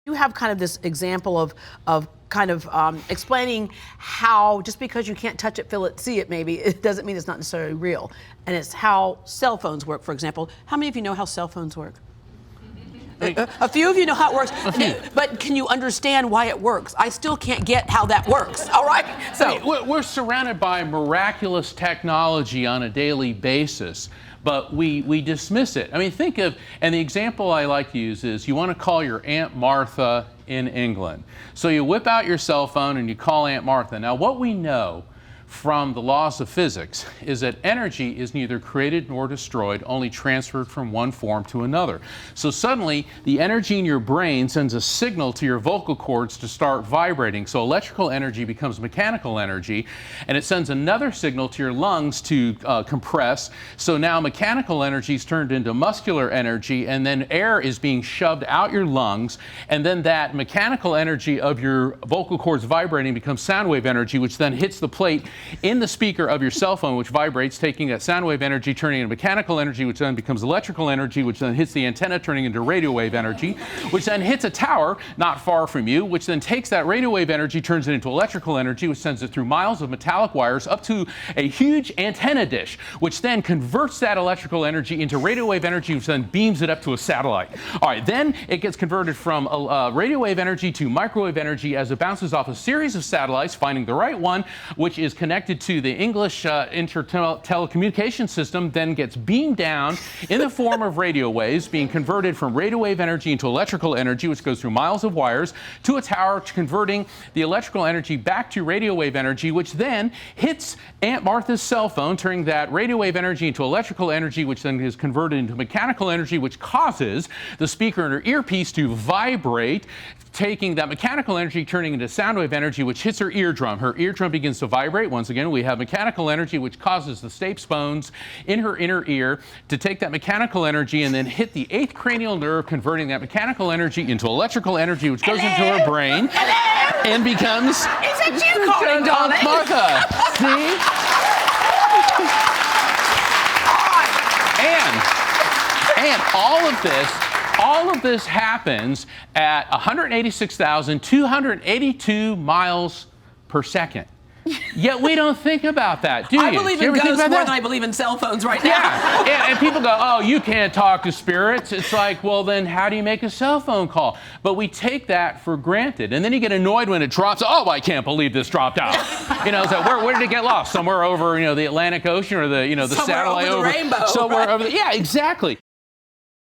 You have kind of this example of explaining how just because you can't touch it, feel it, see it, maybe it doesn't mean it's not necessarily real. And it's how cell phones work, for example. How many of you know how cell phones work? A few of you know how it works, but can you understand why it works? I still can't get how that works. All right, so we're surrounded by miraculous technology on a daily basis, but we dismiss it. I mean, think of, and the example I like to use is you want to call your Aunt Martha in England. So you whip out your cell phone and you call Aunt Martha. Now, what we know from the laws of physics is that energy is neither created nor destroyed, only transferred from one form to another. So suddenly, the energy in your brain sends a signal to your vocal cords to start vibrating. So electrical energy becomes mechanical energy, and it sends another signal to your lungs to compress. So now mechanical energy is turned into muscular energy, and then air is being shoved out your lungs, and then that mechanical energy of your vocal cords vibrating becomes sound wave energy, which then hits the plate in the speaker of your cell phone, which vibrates, taking that sound wave energy, turning into mechanical energy, which then becomes electrical energy, which then hits the antenna, turning into radio wave energy, which then hits a tower not far from you, which then takes that radio wave energy, turns it into electrical energy, which sends it through miles of metallic wires up to a huge antenna dish, which then converts that electrical energy into radio wave energy, which then beams it up to a satellite. All right, then it gets converted from radio wave energy to microwave energy as it bounces off a series of satellites, finding the right one, which is connected to the English telecommunication system, then gets beamed down in the form of radio waves, being converted from radio wave energy into electrical energy, which goes through miles of wires to a tower, converting the electrical energy back to radio wave energy, which then hits Aunt Martha's cell phone, turning that radio wave energy into electrical energy, which then is converted into mechanical energy, which causes the speaker in her earpiece to vibrate, taking that mechanical energy, turning into sound wave energy, which hits her eardrum. Her eardrum begins to vibrate. Once again, we have mechanical energy, which causes the stapes bones in her inner ear to take that mechanical energy and then hit the 8th cranial nerve, converting that mechanical energy into electrical energy, which goes into her brain and becomes... Is it you calling, darling? Martha. See? And all of this happens at 186,282 miles per second. Yet we don't think about that, do you? I believe in ghosts more than I believe in cell phones right now. Yeah, and people go, oh, you can't talk to spirits. It's like, well, then how do you make a cell phone call? But we take that for granted. And then you get annoyed when it drops. Oh, I can't believe this dropped out. You know, so where did it get lost? Somewhere over, the Atlantic Ocean or the Somewhere satellite over the rainbow. Somewhere right? over yeah, exactly.